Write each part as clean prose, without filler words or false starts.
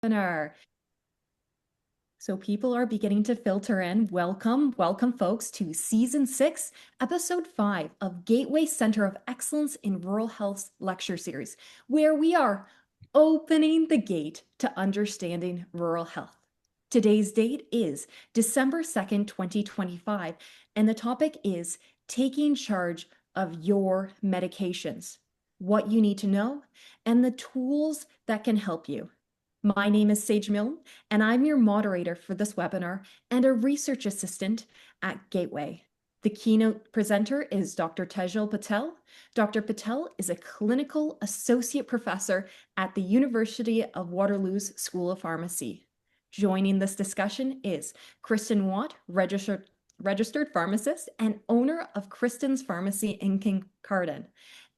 Milner. So people are beginning to filter in. Welcome, folks, to Season 6, Episode 5 of Gateway Center of Excellence in Rural Health Lecture Series, where we are opening the gate to understanding rural health. Today's date is December 2nd, 2025, and the topic is taking charge of your medications, what you need to know, and the tools that can help you. My name is Sage Milne, and I'm your moderator for this webinar and a research assistant at Gateway. The keynote presenter is Dr. Tejal Patel. Dr. Patel is a clinical associate professor at the University of Waterloo's School of Pharmacy. Joining this discussion is Kristen Watt, registered pharmacist and owner of Kristen's Pharmacy in Kincardine,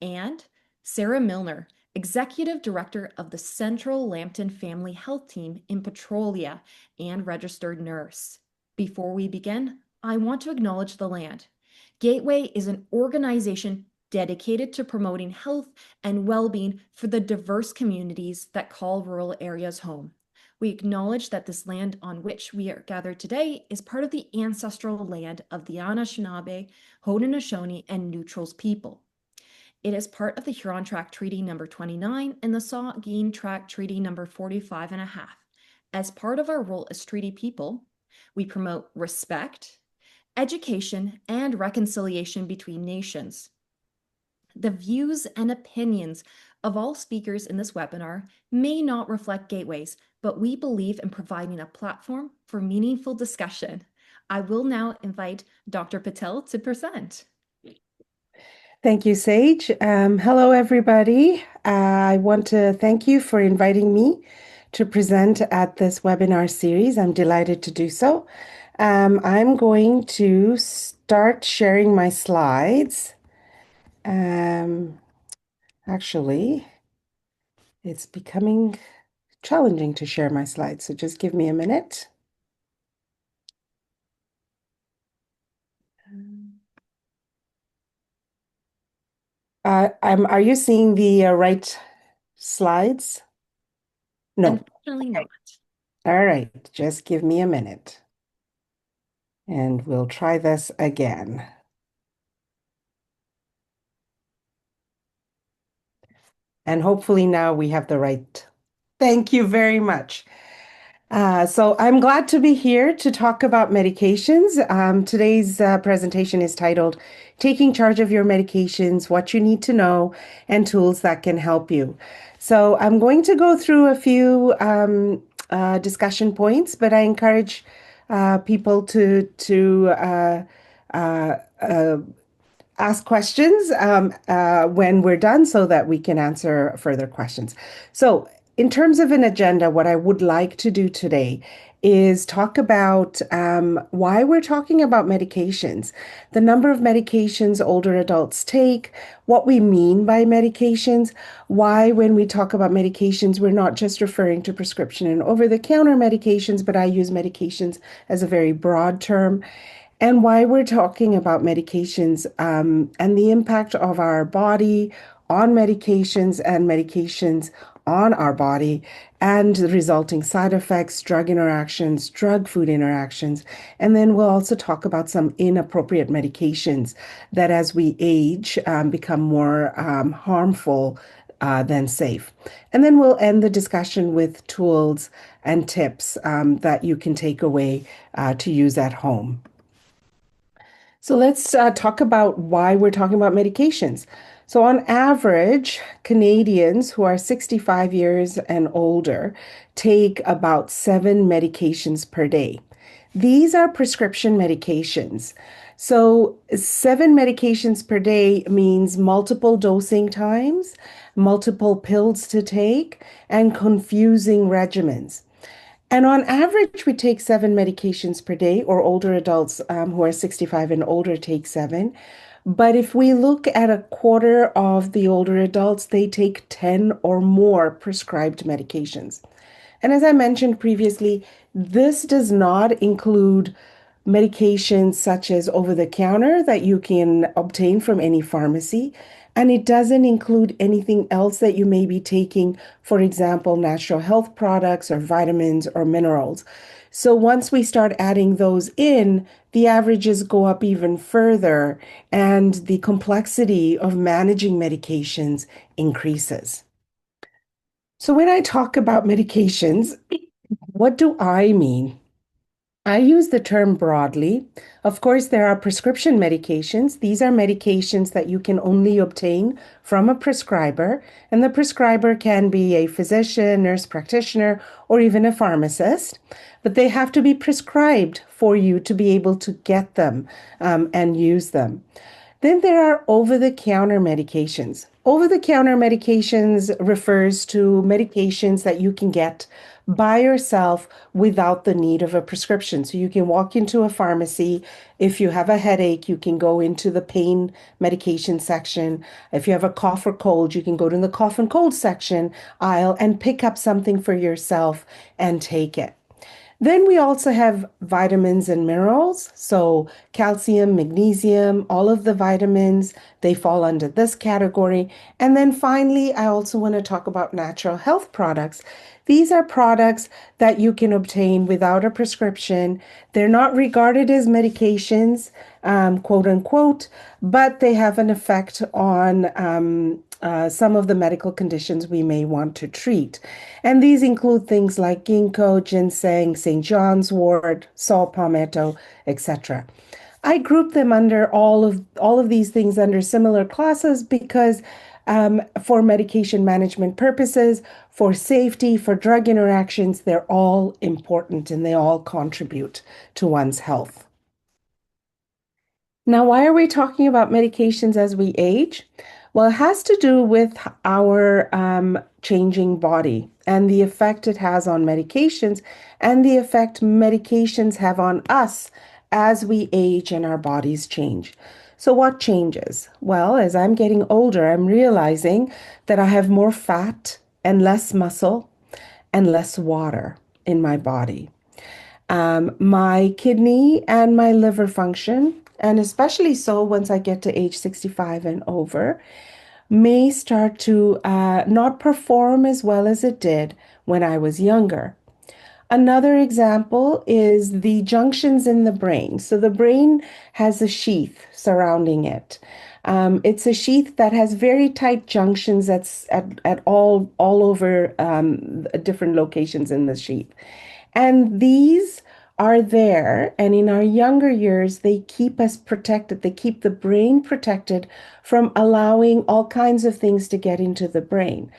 and Sarah Milner, Executive Director of the Central Lambton Family Health Team in Petrolia and registered nurse. Before we begin, I want to acknowledge the land. Gateway is an organization dedicated to promoting health and well-being for the diverse communities that call rural areas home. We acknowledge that this land on which we are gathered today is part of the ancestral land of the Anishinaabe, Haudenosaunee, and Neutrals people. It is part of the Huron Tract Treaty number 29 and the Saugeen Tract Treaty number 45 and a half. As part of our role as treaty people, we promote respect, education, and reconciliation between nations. The views and opinions of all speakers in this webinar may not reflect Gateway's, but we believe in providing a platform for meaningful discussion. I will now invite Dr. Patel to present. Thank you, Sage. Hello, everybody. I want to thank you for inviting me to present at this webinar series. I'm delighted to do so. I'm going to start sharing my slides. Actually, it's becoming challenging to share my slides, so just give me a minute. Are you seeing the right slides? No. Unfortunately not. All right, just give me a minute. And we'll try this again. And hopefully now we have the right. Thank you very much. So I'm glad to be here to talk about medications. Today's presentation is titled Taking Charge of Your Medications, What You Need to Know, and Tools That Can Help You. So I'm going to go through a few discussion points, but I encourage people to ask questions when we're done so that we can answer further questions. So in terms of an agenda, what I would like to do today is talk about why we're talking about medications, the number of medications older adults take, what we mean by medications, why when we talk about medications, we're not just referring to prescription and over-the-counter medications, but I use medications as a very broad term, and why we're talking about medications and the impact of our body on medications and medications on our body and the resulting side effects, drug interactions, drug-food interactions. And then we'll also talk about some inappropriate medications that as we age become more harmful than safe. And then we'll end the discussion with tools and tips that you can take away to use at home. So let's talk about why we're talking about medications. So on average, Canadians who are 65 years and older take about 7 medications per day. These are prescription medications. So 7 medications per day means multiple dosing times, multiple pills to take, and confusing regimens. And on average, we take 7 medications per day, or older adults who are 65 and older take 7. But if we look at a quarter of the older adults, they take 10 or more prescribed medications. And as I mentioned previously, this does not include medications such as over-the-counter that you can obtain from any pharmacy. and it doesn't include anything else that you may be taking, for example, natural health products or vitamins or minerals. So once we start adding those in, the averages go up even further, and the complexity of managing medications increases. So when I talk about medications, what do I mean? I use the term broadly. Of course, there are prescription medications. These are medications that you can only obtain from a prescriber, and the prescriber can be a physician, nurse practitioner, or even a pharmacist, but they have to be prescribed for you to be able to get them and use them. Then there are over-the-counter medications. Over-the-counter medications refers to medications that you can get by yourself without the need of a prescription. So you can walk into a pharmacy. If you have a headache, you can go into the pain medication section. If you have a cough or cold, you can go to the cough and cold section aisle and pick up something for yourself and take it. Then we also have vitamins and minerals. So calcium, magnesium, all of the vitamins, they fall under this category. And then finally, I also want to talk about natural health products. These are products that you can obtain without a prescription. They're not regarded as medications, quote unquote, but they have an effect on some of the medical conditions we may want to treat. And these include things like ginkgo, ginseng, St. John's wort, saw palmetto, etc. I group them under all of these things under similar classes because for medication management purposes, for safety, for drug interactions, they're all important and they all contribute to one's health. Now, why are we talking about medications as we age? Well, it has to do with our changing body and the effect it has on medications and the effect medications have on us as we age and our bodies change. So, what changes? Well, as I'm getting older, I'm realizing that I have more fat and less muscle and less water in my body. My kidney and my liver function, and especially so once I get to age 65 and over, may start to not perform as well as it did when I was younger. Another example is the junctions in the brain. So the brain has a sheath surrounding it. It's a sheath that has very tight junctions at all over different locations in the sheath. And these are there, and in our younger years, they keep us protected. They keep the brain protected from allowing all kinds of things to get into the brain.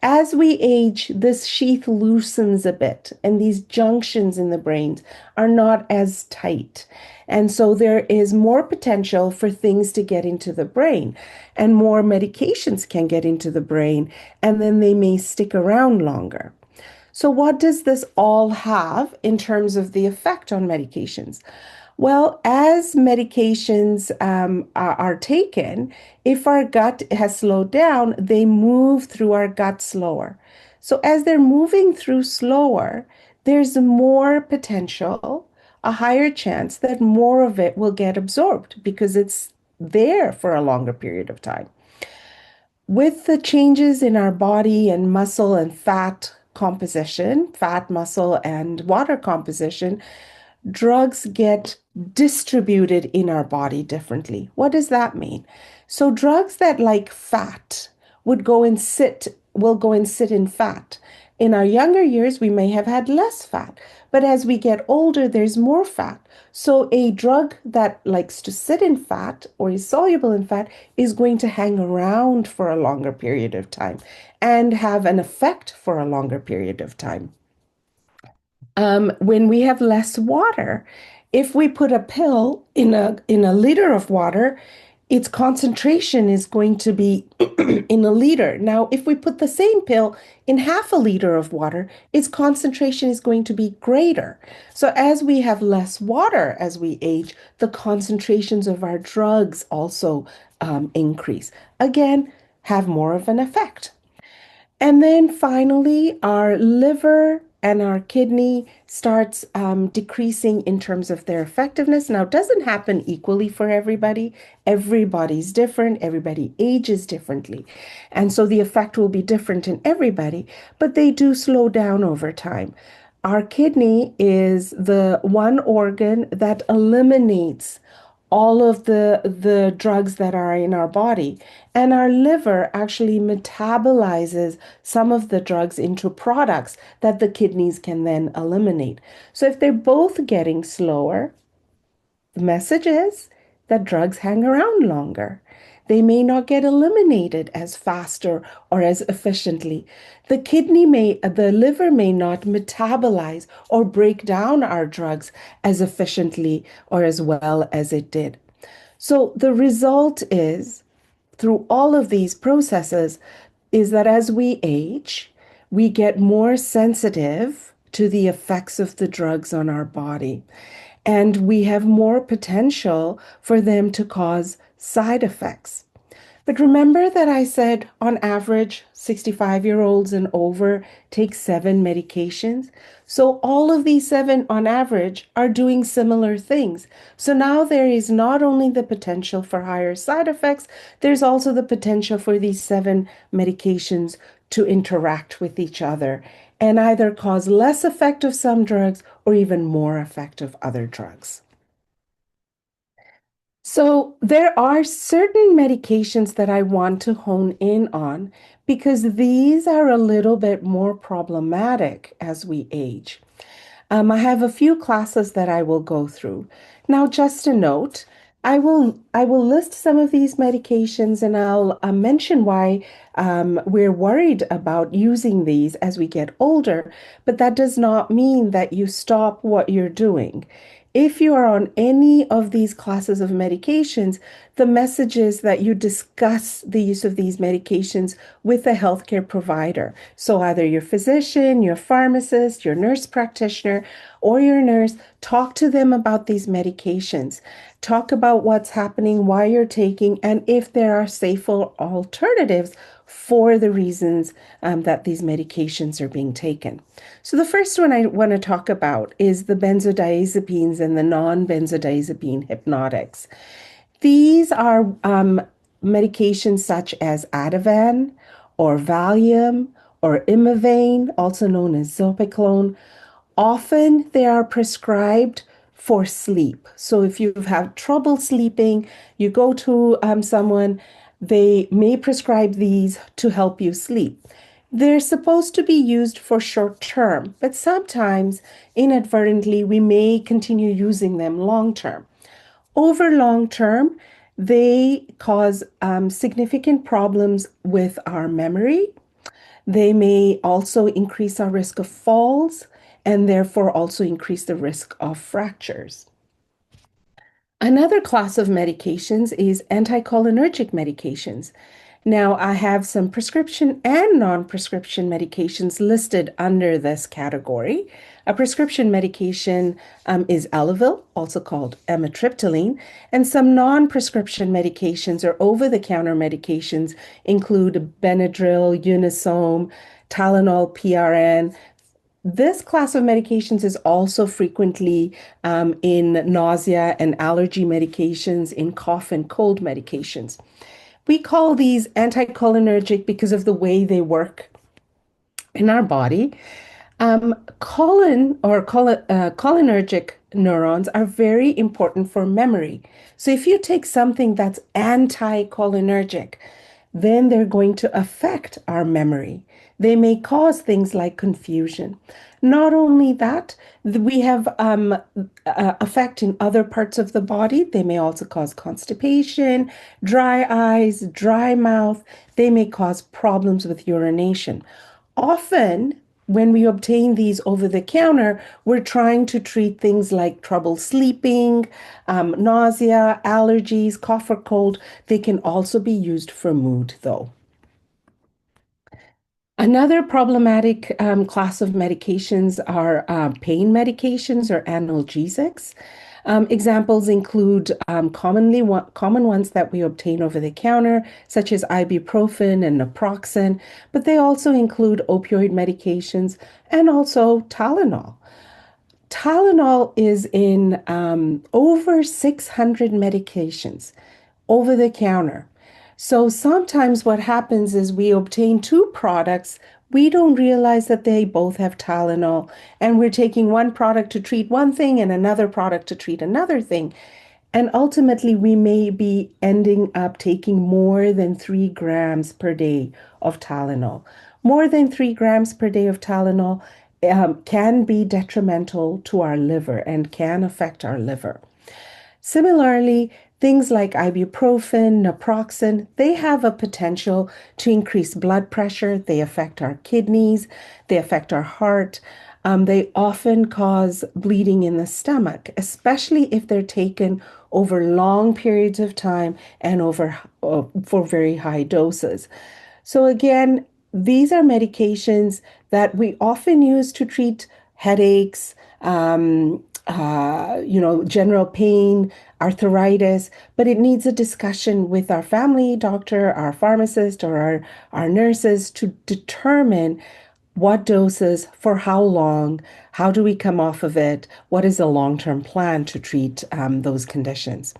As we age, this sheath loosens a bit, and these junctions in the brains are not as tight. And so there is more potential for things to get into the brain, and more medications can get into the brain, and then they may stick around longer. So, what does this all have in terms of the effect on medications? Well, as medications are taken, if our gut has slowed down, they move through our gut slower. So, as they're moving through slower, there's more potential, a higher chance that more of it will get absorbed because it's there for a longer period of time. With the changes in our body and muscle and fat composition, fat, muscle, and water composition, drugs get distributed in our body differently. What does that mean? So drugs that like fat will go and sit in fat. In our younger years, we may have had less fat, but as we get older, there's more fat. So a drug that likes to sit in fat or is soluble in fat is going to hang around for a longer period of time and have an effect for a longer period of time. When we have less water, if we put a pill in a liter of water, its concentration is going to be in a liter. Now, if we put the same pill in half a liter of water, its concentration is going to be greater. So as we have less water as we age, the concentrations of our drugs also increase. Again, have more of an effect. And then finally, our liver and our kidney starts decreasing in terms of their effectiveness. Now, it doesn't happen equally for everybody. Everybody's different. Everybody ages differently. And so the effect will be different in everybody, but they do slow down over time. Our kidney is the one organ that eliminates all of the drugs that are in our body. And our liver actually metabolizes some of the drugs into products that the kidneys can then eliminate. So if they're both getting slower, the message is that drugs hang around longer. They may not get eliminated as faster or as efficiently. The liver may not metabolize or break down our drugs as efficiently or as well as it did. So the result is, through all of these processes, is that as we age, we get more sensitive to the effects of the drugs on our body. And we have more potential for them to cause side effects. But remember that I said on average, 65-year-olds and over take 7 medications. So all of these 7 on average are doing similar things. So now there is not only the potential for higher side effects, there's also the potential for these 7 medications to interact with each other and either cause less effect of some drugs or even more effect of other drugs. So there are certain medications that I want to hone in on because these are a little bit more problematic as we age. I have a few classes that I will go through. Now, just a note, I will list some of these medications and I'll mention why we're worried about using these as we get older, but that does not mean that you stop what you're doing. If you are on any of these classes of medications, the message is that you discuss the use of these medications with a healthcare provider. So either your physician, your pharmacist, your nurse practitioner, or your nurse, talk to them about these medications. Talk about what's happening, why you're taking, and if there are safer alternatives for the reasons that these medications are being taken. So the first one I want to talk about is the benzodiazepines and the non-benzodiazepine hypnotics. These are medications such as Ativan or Valium or Imivane, also known as Zopiclone. Often they are prescribed for sleep. So if you've had trouble sleeping, you go to someone, they may prescribe these to help you sleep. They're supposed to be used for short term, but sometimes inadvertently we may continue using them long term. Over long term, they cause significant problems with our memory. They may also increase our risk of falls and therefore also increase the risk of fractures. Another class of medications is anticholinergic medications. Now, I have some prescription and non-prescription medications listed under this category. A prescription medication is Elavil, also called amitriptyline, and some non-prescription medications or over-the-counter medications include Benadryl, Unisom, Tylenol, PRN. This class of medications is also frequently in nausea and allergy medications, in cough and cold medications. We call these anticholinergic because of the way they work in our body. Cholinergic neurons are very important for memory. So if you take something that's anticholinergic, then they're going to affect our memory. They may cause things like confusion. Not only that, we have effect in other parts of the body. They may also cause constipation, dry eyes, dry mouth. They may cause problems with urination. Often, when we obtain these over the counter, we're trying to treat things like trouble sleeping, nausea, allergies, cough or cold. They can also be used for mood, though. Another problematic class of medications are pain medications or analgesics. Examples include common ones that we obtain over the counter, such as ibuprofen and naproxen, but they also include opioid medications and also Tylenol. Tylenol is in over 600 medications over the counter. So sometimes what happens is we obtain two products. We don't realize that they both have Tylenol, and we're taking one product to treat one thing and another product to treat another thing. And ultimately, we may be ending up taking more than 3 grams per day of Tylenol. More than 3 grams per day of Tylenol can be detrimental to our liver and can affect our liver. Similarly, things like ibuprofen, naproxen, they have a potential to increase blood pressure. They affect our kidneys, they affect our heart. They often cause bleeding in the stomach, especially if they're taken over long periods of time and over for very high doses. So again, these are medications that we often use to treat headaches, general pain, arthritis, but it needs a discussion with our family doctor, our pharmacist, or our nurses to determine what doses, for how long, how do we come off of it, what is the long-term plan to treat those conditions.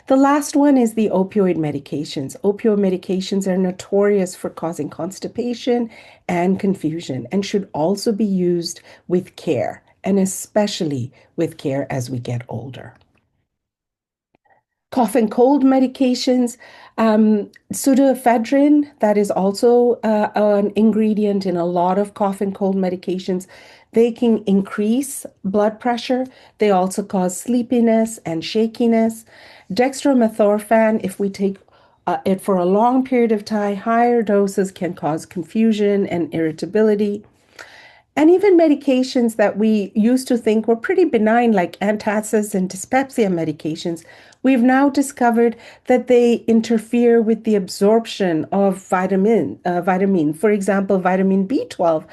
The last one is the opioid medications. Opioid medications are notorious for causing constipation and confusion and should also be used with care, and especially with care as we get older. Cough and cold medications, pseudoephedrine, that is also an ingredient in a lot of cough and cold medications. They can increase blood pressure. They also cause sleepiness and shakiness. Dextromethorphan, if we take it for a long period of time, higher doses can cause confusion and irritability. And even medications that we used to think were pretty benign, like antacids and dyspepsia medications, we've now discovered that they interfere with the absorption of vitamin. For example, vitamin B12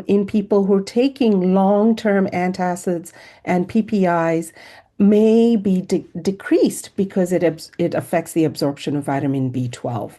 in people who are taking long-term antacids and PPIs may be decreased because it affects the absorption of vitamin B12.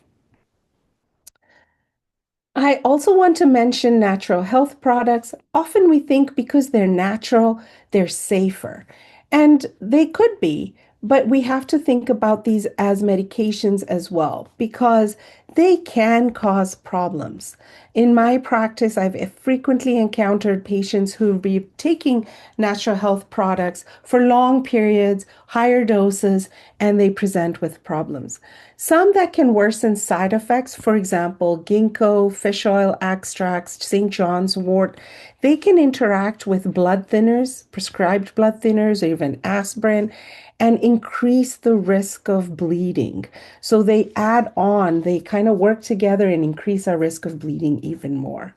I also want to mention natural health products. Often we think because they're natural, they're safer. And they could be, but we have to think about these as medications as well because they can cause problems. In my practice, I've frequently encountered patients who be taking natural health products for long periods, higher doses, and they present with problems. Some that can worsen side effects, for example, ginkgo, fish oil extracts, St. John's wort, they can interact with blood thinners, prescribed blood thinners, or even aspirin, and increase the risk of bleeding. So they add on, they kind of work together and increase our risk of bleeding even more.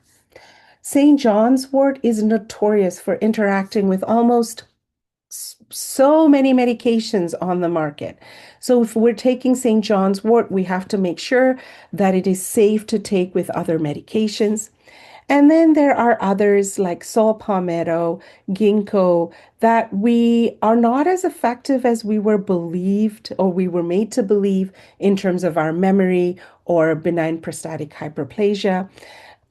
St. John's wort is notorious for interacting with almost so many medications on the market. So if we're taking St. John's wort, we have to make sure that it is safe to take with other medications. And then there are others like saw palmetto, ginkgo, that we are not as effective as we were believed or we were made to believe in terms of our memory or benign prostatic hyperplasia.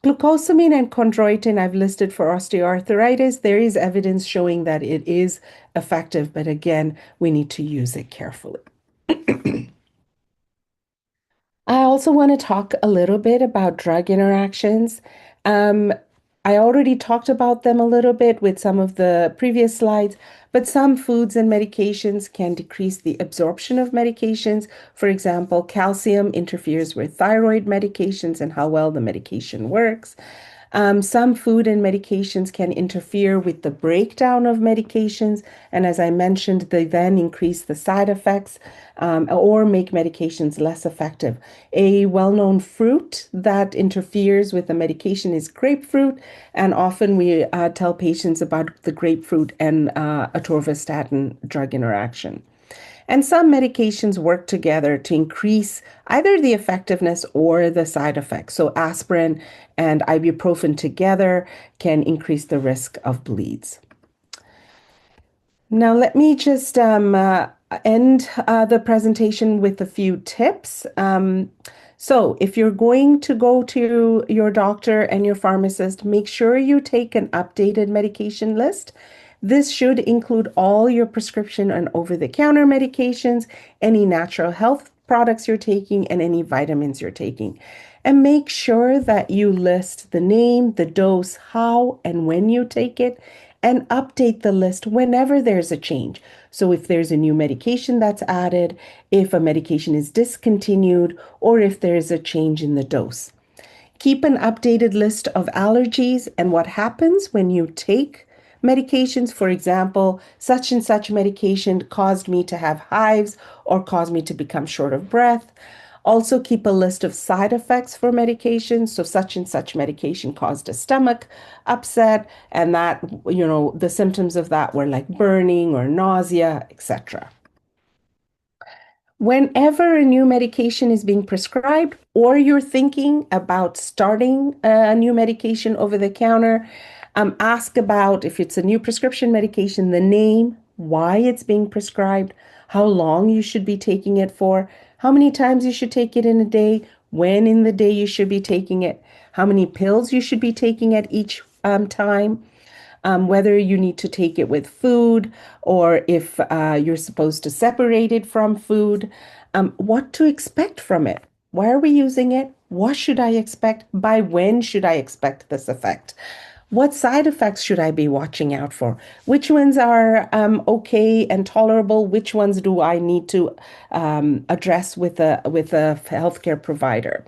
Glucosamine and chondroitin I've listed for osteoarthritis. There is evidence showing that it is effective, but again, we need to use it carefully. I also want to talk a little bit about drug interactions. Um, I already talked about them a little bit with some of the previous slides, but some foods and medications can decrease the absorption of medications. For example, calcium interferes with thyroid medications and how well the medication works. Some food and medications can interfere with the breakdown of medications, and as I mentioned, they then increase the side effects or make medications less effective. A well-known fruit that interferes with the medication is grapefruit, and often we tell patients about the grapefruit and atorvastatin drug interaction. And some medications work together to increase either the effectiveness or the side effects. So aspirin and ibuprofen together can increase the risk of bleeds. Now, let me just end the presentation with a few tips. So, if you're going to go to your doctor and your pharmacist, make sure you take an updated medication list. This should include all your prescription and over-the-counter medications, any natural health products you're taking, and any vitamins you're taking. And make sure that you list the name, the dose, how, and when you take it, and update the list whenever there's a change. So if there's a new medication that's added, if a medication is discontinued, or if there's a change in the dose. Keep an updated list of allergies and what happens when you take medications. For example, such and such medication caused me to have hives or caused me to become short of breath. Also, keep a list of side effects for medications. So, such and such medication caused a stomach upset, and that, the symptoms of that were like burning or nausea, etc. Whenever a new medication is being prescribed, or you're thinking about starting a new medication over the counter, ask about if it's a new prescription medication, the name, why it's being prescribed, how long you should be taking it for, how many times you should take it in a day, when in the day you should be taking it, how many pills you should be taking at each time, whether you need to take it with food or if you're supposed to separate it from food, what to expect from it. Why are we using it? What should I expect? By when should I expect this effect? What side effects should I be watching out for? Which ones are okay and tolerable? Which ones do I need to address with a healthcare provider?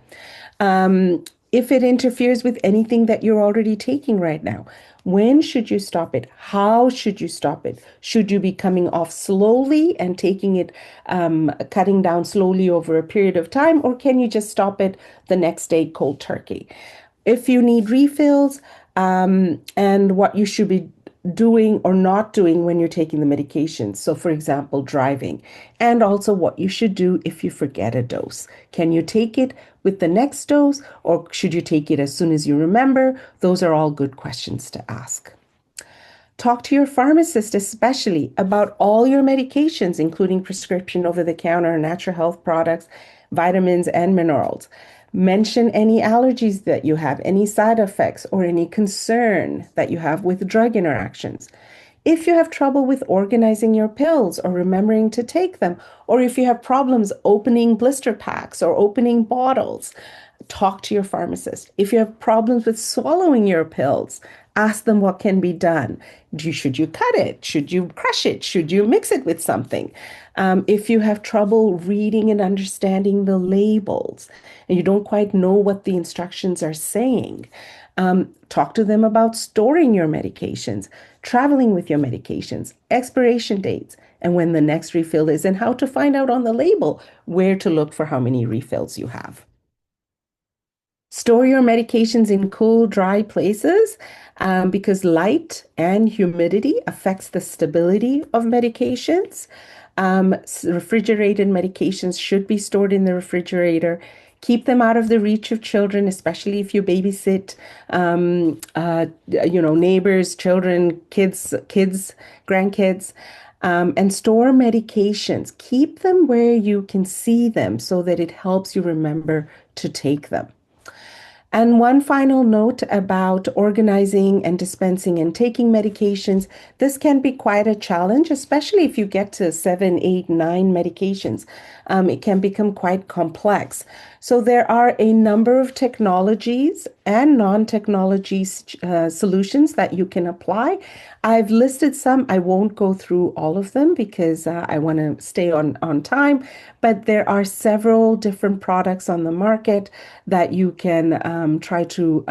If it interferes with anything that you're already taking right now, when should you stop it? How should you stop it? Should you be coming off slowly and taking it, cutting down slowly over a period of time, or can you just stop it the next day cold turkey? If you need refills, and what you should be doing or not doing when you're taking the medication. So, for example, driving, and also what you should do if you forget a dose. Can you take it with the next dose, or should you take it as soon as you remember? Those are all good questions to ask. Talk to your pharmacist, especially about all your medications, including prescription, over the counter, natural health products, vitamins, and minerals. Mention any allergies that you have, any side effects, or any concern that you have with drug interactions. If you have trouble with organizing your pills or remembering to take them, or if you have problems opening blister packs or opening bottles, talk to your pharmacist. If you have problems with swallowing your pills, ask them what can be done. Should you cut it? Should you crush it? Should you mix it with something? If you have trouble reading and understanding the labels and you don't quite know what the instructions are saying, talk to them about storing your medications, traveling with your medications, expiration dates, and when the next refill is, and how to find out on the label where to look for how many refills you have. Store your medications in cool, dry places because light and humidity affects the stability of medications. Refrigerated medications should be stored in the refrigerator. Keep them out of the reach of children, especially if you babysit, neighbors, children, kids, grandkids. And store medications. Keep them where you can see them so that it helps you remember to take them. And one final note about organizing and dispensing and taking medications. This can be quite a challenge, especially if you get to 7, 8, 9 medications. It can become quite complex. So there are a number of technologies and non-technology solutions that you can apply. I've listed some. I won't go through all of them because I want to stay on time, but there are several different products on the market that you can try to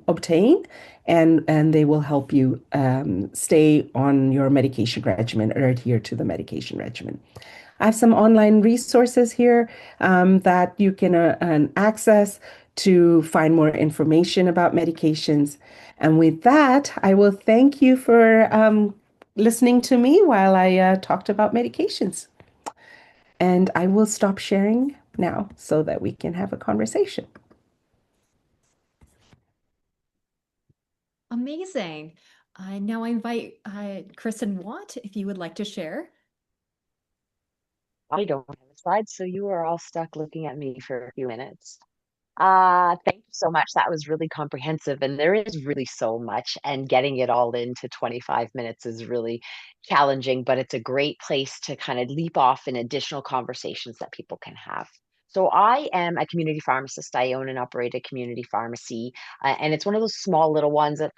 obtain, and they will help you stay on your medication regimen or adhere to the medication regimen. I have some online resources here that you can access to find more information about medications. And with that, I will thank you for listening to me while I talked about medications. And I will stop sharing now so that we can have a conversation. Amazing. Now I invite Kristen Watt, if you would like to share. I don't have a slide, so you are all stuck looking at me for a few minutes. Thank you so much. That was really comprehensive, and there is really so much, and getting it all into 25 minutes is really challenging, but it's a great place to kind of leap off in additional conversations that people can have. So I am a community pharmacist. I own and operate a community pharmacy, and it's one of those small little ones that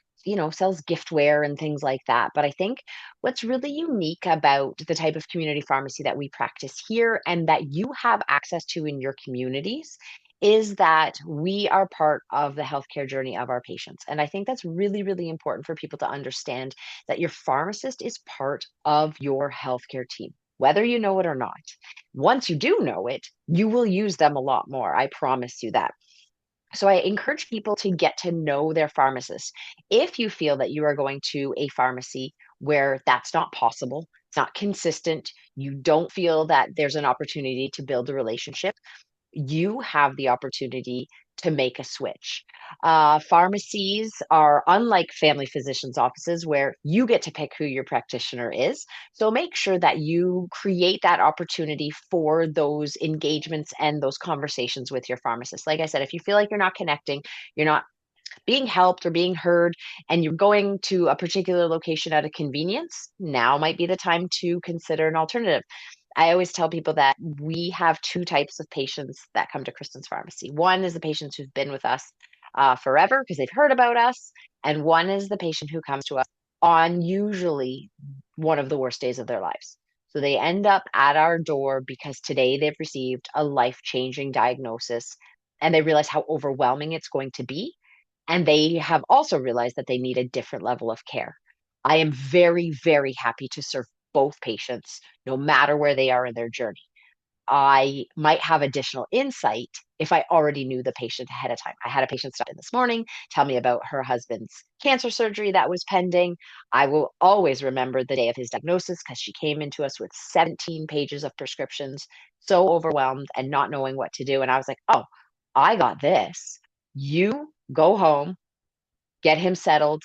sells giftware and things like that. But I think what's really unique about the type of community pharmacy that we practice here and that you have access to in your communities is that we are part of the healthcare journey of our patients. And I think that's really, really important for people to understand that your pharmacist is part of your healthcare team, whether you know it or not. Once you do know it, you will use them a lot more. I promise you that. So I encourage people to get to know their pharmacist. If you feel that you are going to a pharmacy where that's not possible, it's not consistent, you don't feel that there's an opportunity to build a relationship, you have the opportunity to make a switch. Pharmacies are unlike family physicians' offices where you get to pick who your practitioner is. So make sure that you create that opportunity for those engagements and those conversations with your pharmacist. Like I said, if you feel like you're not connecting, you're not being helped or being heard, and you're going to a particular location out of convenience, now might be the time to consider an alternative. I always tell people that we have two types of patients that come to Kristen's Pharmacy. One is the patients who've been with us forever because they've heard about us, and one is the patient who comes to us on usually one of the worst days of their lives. So they end up at our door because today they've received a life-changing diagnosis and they realize how overwhelming it's going to be. And they have also realized that they need a different level of care. I am very, very happy to serve both patients, no matter where they are in their journey. I might have additional insight if I already knew the patient ahead of time. I had a patient stop in this morning, tell me about her husband's cancer surgery that was pending. I will always remember the day of his diagnosis because she came into us with 17 pages of prescriptions, so overwhelmed and not knowing what to do. And I was like, oh, I got this. You go home, get him settled.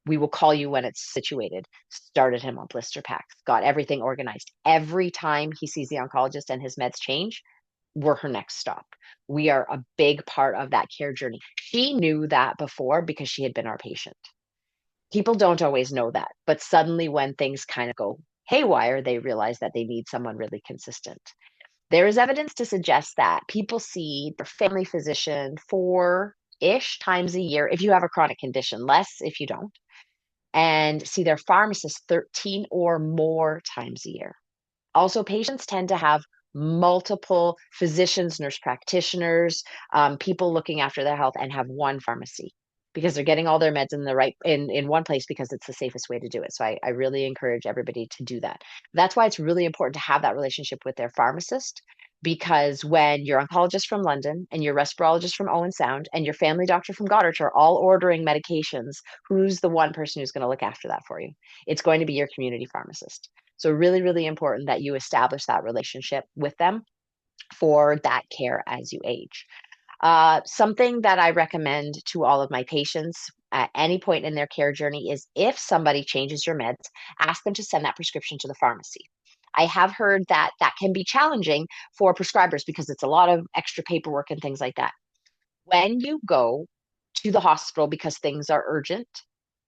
We will call you when it's situated. Started him on blister packs, got everything organized. Every time he sees the oncologist and his meds change, we're her next stop. We are a big part of that care journey. She knew that before because she had been our patient. People don't always know that, but suddenly when things kind of go haywire, they realize that they need someone really consistent. There is evidence to suggest that people see their family physician 4-ish times a year if you have a chronic condition, less if you don't, and see their pharmacist 13 or more times a year. Also, patients tend to have multiple physicians, nurse practitioners, people looking after their health, and have one pharmacy because they're getting all their meds in the right in one place because it's the safest way to do it. So I really encourage everybody to do that. That's why it's really important to have that relationship with their pharmacist, because when your oncologist from London and your respirologist from Owen Sound and your family doctor from Goderich are all ordering medications, who's the one person who's going to look after that for you? It's going to be your community pharmacist. So really, really important that you establish that relationship with them for that care as you age. Something that I recommend to all of my patients at any point in their care journey is if somebody changes your meds, ask them to send that prescription to the pharmacy. I have heard that that can be challenging for prescribers because it's a lot of extra paperwork and things like that. When you go to the hospital because things are urgent,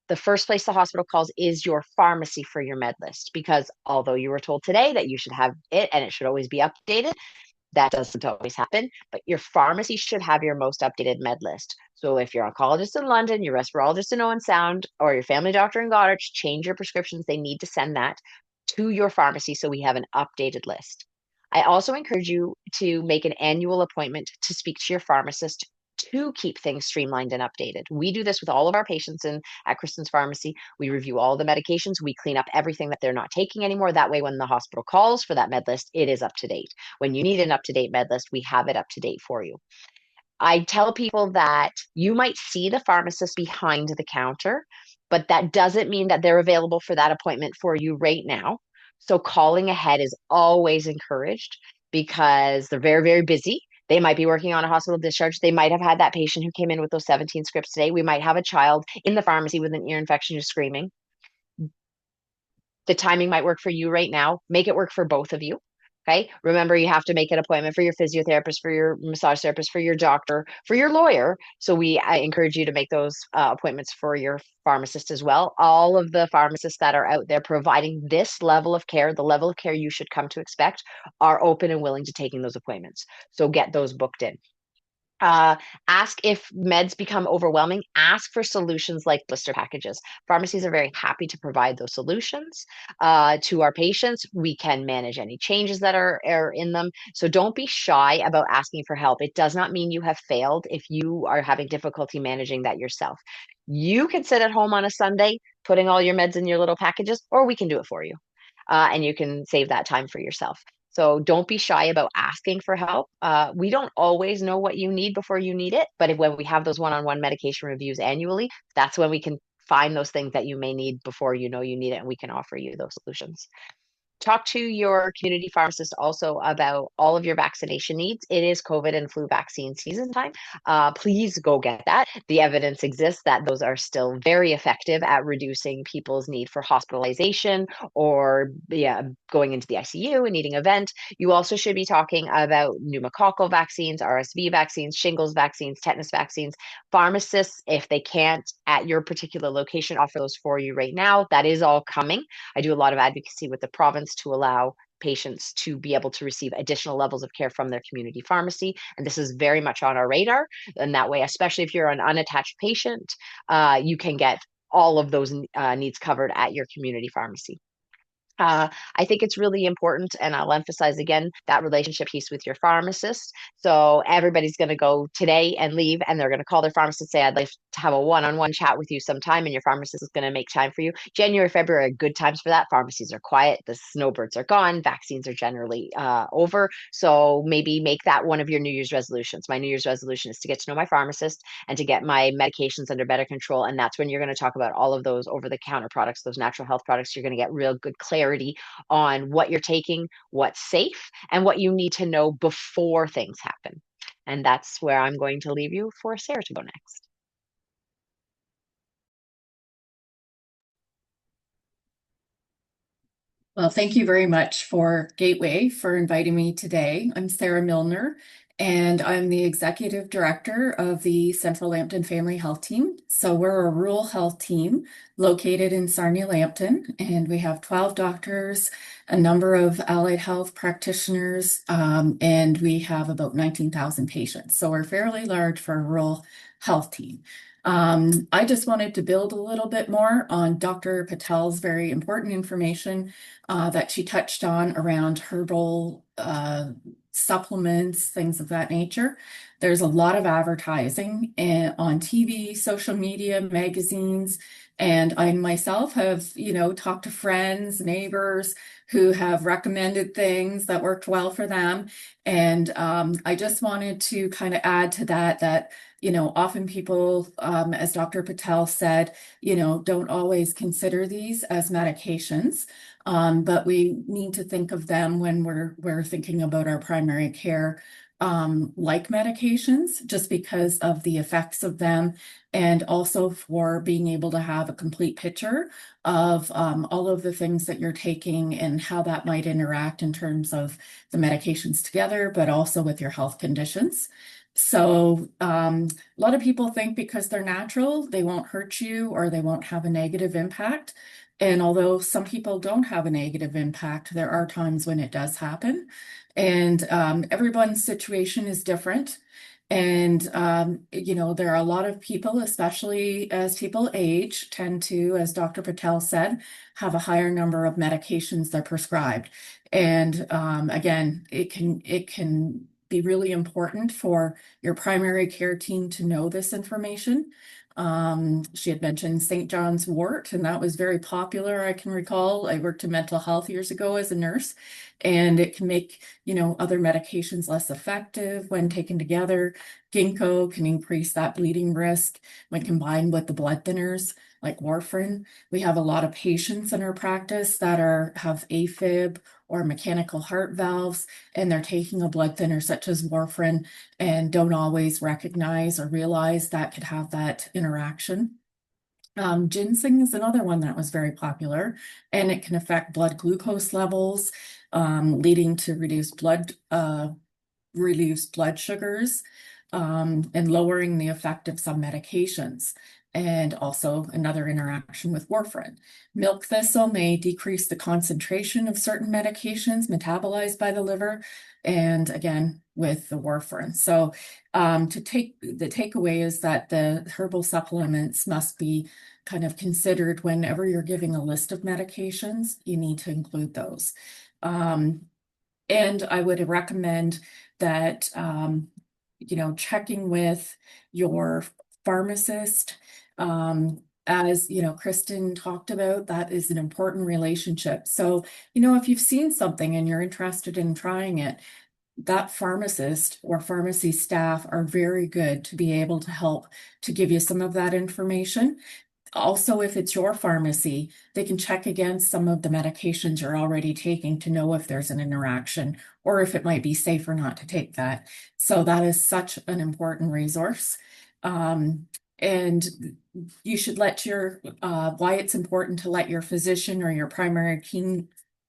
the first place the hospital calls is your pharmacy for your med list, because although you were told today that you should have it and it should always be updated, that doesn't always happen, but your pharmacy should have your most updated med list. So if your oncologist in London, your respirologist in Owen Sound, or your family doctor in Goderich change your prescriptions, they need to send that to your pharmacy so we have an updated list. I also encourage you to make an annual appointment to speak to your pharmacist to keep things streamlined and updated. We do this with all of our patients at Kristen's Pharmacy. We review all the medications. We clean up everything that they're not taking anymore. That way, when the hospital calls for that med list, it is up to date. When you need an up-to-date med list, we have it up to date for you. I tell people that you might see the pharmacist behind the counter, but that doesn't mean that they're available for that appointment for you right now. So calling ahead is always encouraged because they're very, very busy. They might be working on a hospital discharge. They might have had that patient who came in with those 17 scripts today. We might have a child in the pharmacy with an ear infection who's screaming. the timing might work for you right now. Make it work for both of you. Okay. Remember, you have to make an appointment for your physiotherapist, for your massage therapist, for your doctor, for your lawyer. So I encourage you to make those appointments for your pharmacist as well. All of the pharmacists that are out there providing this level of care, the level of care you should come to expect, are open and willing to taking those appointments. So get those booked in. Ask if meds become overwhelming. Ask for solutions like blister packages. Pharmacies are very happy to provide those solutions to our patients. We can manage any changes that are in them. So don't be shy about asking for help. It does not mean you have failed if you are having difficulty managing that yourself. You can sit at home on a Sunday putting all your meds in your little packages, or we can do it for you. And you can save that time for yourself. So don't be shy about asking for help. We don't always know what you need before you need it, but when we have those one-on-one medication reviews annually, that's when we can find those things that you may need before you know you need it, and we can offer you those solutions. Talk to your community pharmacist also about all of your vaccination needs. It is COVID and flu vaccine season time. Please go get that. The evidence exists that those are still very effective at reducing people's need for hospitalization or going into the ICU and needing a vent. You also should be talking about pneumococcal vaccines, RSV vaccines, shingles vaccines, tetanus vaccines. Pharmacists, if they can't at your particular location offer those for you right now, that is all coming. I do a lot of advocacy with the province to allow patients to be able to receive additional levels of care from their community pharmacy. And this is very much on our radar. And that way, especially if you're an unattached patient, you can get all of those needs covered at your community pharmacy. I think it's really important, and I'll emphasize again, that relationship piece with your pharmacist. So everybody's going to go today and leave, and they're going to call their pharmacist and say, I'd like to have a one-on-one chat with you sometime, and your pharmacist is going to make time for you. January, February are good times for that. Pharmacies are quiet. The snowbirds are gone. Vaccines are generally over. So maybe make that one of your New Year's resolutions. My New Year's resolution is to get to know my pharmacist and to get my medications under better control. And that's when you're going to talk about all of those over-the-counter products, those natural health products. You're going to get real good clarity on what you're taking, what's safe, and what you need to know before things happen. And that's where I'm going to leave you for Sarah to go next. Well, thank you very much for Gateway for inviting me today. I'm Sage Milne, and I'm the Executive Director of the Central Lambton Family Health Team. So we're a rural health team located in Sarnia, Lambton, and we have 12 doctors, a number of allied health practitioners, and we have about 19,000 patients. So we're fairly large for a rural health team. I just wanted to build a little bit more on Dr. Patel's very important information that she touched on around herbal supplements, things of that nature. There's a lot of advertising on TV, social media, magazines, and I myself have, talked to friends, neighbors who have recommended things that worked well for them. And I just wanted to kind of add to that, often people, as Dr. Patel said, don't always consider these as medications. But we need to think of them when we're thinking about our primary care like medications, just because of the effects of them, and also for being able to have a complete picture of all of the things that you're taking and how that might interact in terms of the medications together, but also with your health conditions. So a lot of people think because they're natural, they won't hurt you or they won't have a negative impact. And although some people don't have a negative impact, there are times when it does happen. And everyone's situation is different. And, there are a lot of people, especially as people age, tend to, as Dr. Patel said, have a higher number of medications they're prescribed. And again, it can be really important for your primary care team to know this information. She had mentioned St. John's wort, and that was very popular. I can recall I worked in mental health years ago as a nurse, and it can make, other medications less effective when taken together. Ginkgo can increase that bleeding risk when combined with the blood thinners like warfarin. We have a lot of patients in our practice that have AFib or mechanical heart valves, and they're taking a blood thinner such as warfarin and don't always recognize or realize that could have that interaction. Ginseng is another one that was very popular, and it can affect blood glucose levels, leading to reduced blood sugars, and lowering the effect of some medications. And also another interaction with warfarin. Milk thistle may decrease the concentration of certain medications metabolized by the liver, and again, with the warfarin. So the takeaway is that the herbal supplements must be kind of considered whenever you're giving a list of medications, you need to include those. And I would recommend that, checking with your pharmacist, as Kristen talked about, that is an important relationship. So, if you've seen something and you're interested in trying it, that pharmacist or pharmacy staff are very good to be able to help to give you some of that information. Also, if it's your pharmacy, they can check against some of the medications you're already taking to know if there's an interaction or if it might be safer not to take that. So that is such an important resource. And you should let why it's important to let your physician or your primary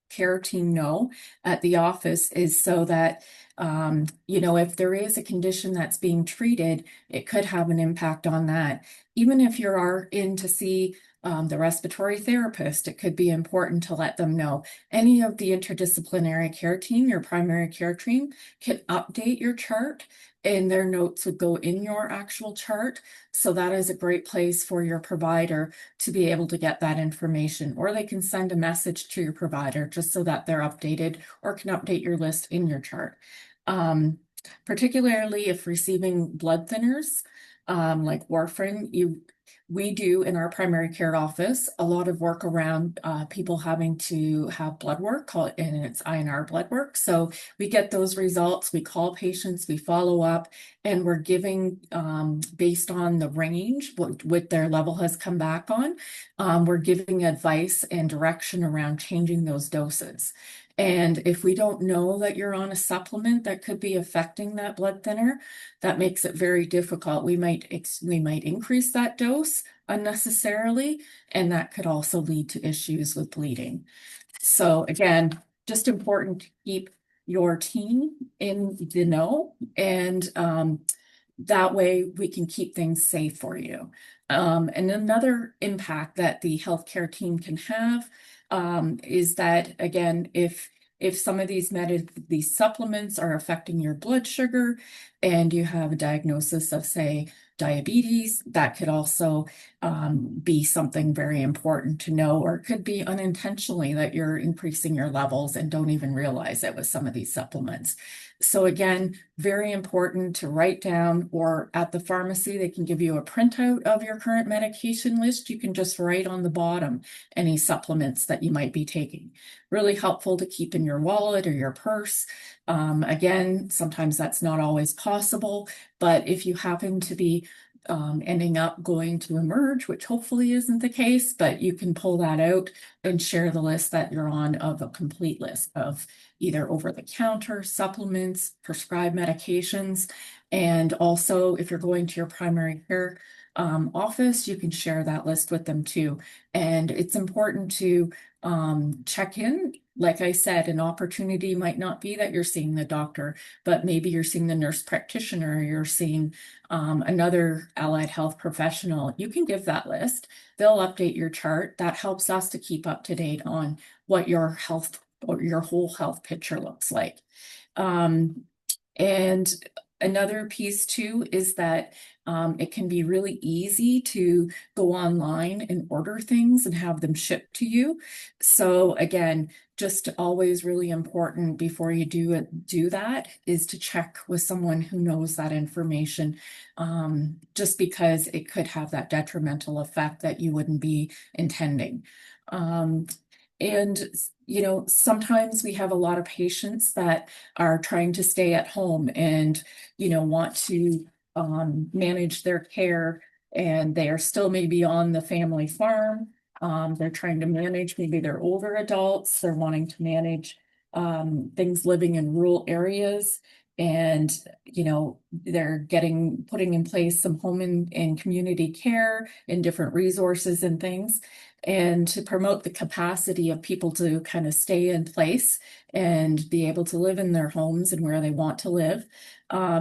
care team know at the office is so that, if there is a condition that's being treated, it could have an impact on that. Even if you are in to see the respiratory therapist, it could be important to let them know. Any of the interdisciplinary care team, your primary care team, can update your chart and their notes would go in your actual chart. So that is a great place for your provider to be able to get that information, or they can send a message to your provider just so that they're updated or can update your list in your chart. Particularly if receiving blood thinners, like warfarin, we do in our primary care office a lot of work around people having to have blood work, and it's INR blood work. So we get those results, we call patients, we follow up, and we're giving, based on the range, what their level has come back on, we're giving advice and direction around changing those doses. And if we don't know that you're on a supplement that could be affecting that blood thinner, that makes it very difficult. We might increase that dose unnecessarily, and that could also lead to issues with bleeding. So again, just important to keep your team in the know, and that way we can keep things safe for you. And another impact that the healthcare team can have is that, again, if some of these supplements are affecting your blood sugar and you have a diagnosis of, say, diabetes, that could also be something very important to know, or it could be unintentionally that you're increasing your levels and don't even realize it with some of these supplements. So again, very important to write down, or at the pharmacy, they can give you a printout of your current medication list. You can just write on the bottom any supplements that you might be taking. Really helpful to keep in your wallet or your purse. Again, sometimes that's not always possible, but if you happen to be ending up going to emerge, which hopefully isn't the case, but you can pull that out and share the list that you're on, of a complete list of either over-the-counter supplements, prescribed medications, and also if you're going to your primary care office, you can share that list with them too. And it's important to check in. Like I said, an opportunity might not be that you're seeing the doctor, but maybe you're seeing the nurse practitioner, or you're seeing another allied health professional. You can give that list. They'll update your chart. That helps us to keep up to date on what your health or your whole health picture looks like. And another piece too is that it can be really easy to go online and order things and have them shipped to you. So again, just always really important before you do that is to check with someone who knows that information, just because it could have that detrimental effect that you wouldn't be intending. And, sometimes we have a lot of patients that are trying to stay at home and, want to manage their care, and they are still maybe on the family farm. They're trying to manage, maybe they're older adults, they're wanting to manage things living in rural areas. and, they're putting in place some home and community care and different resources and things, and to promote the capacity of people to kind of stay in place and be able to live in their homes and where they want to live.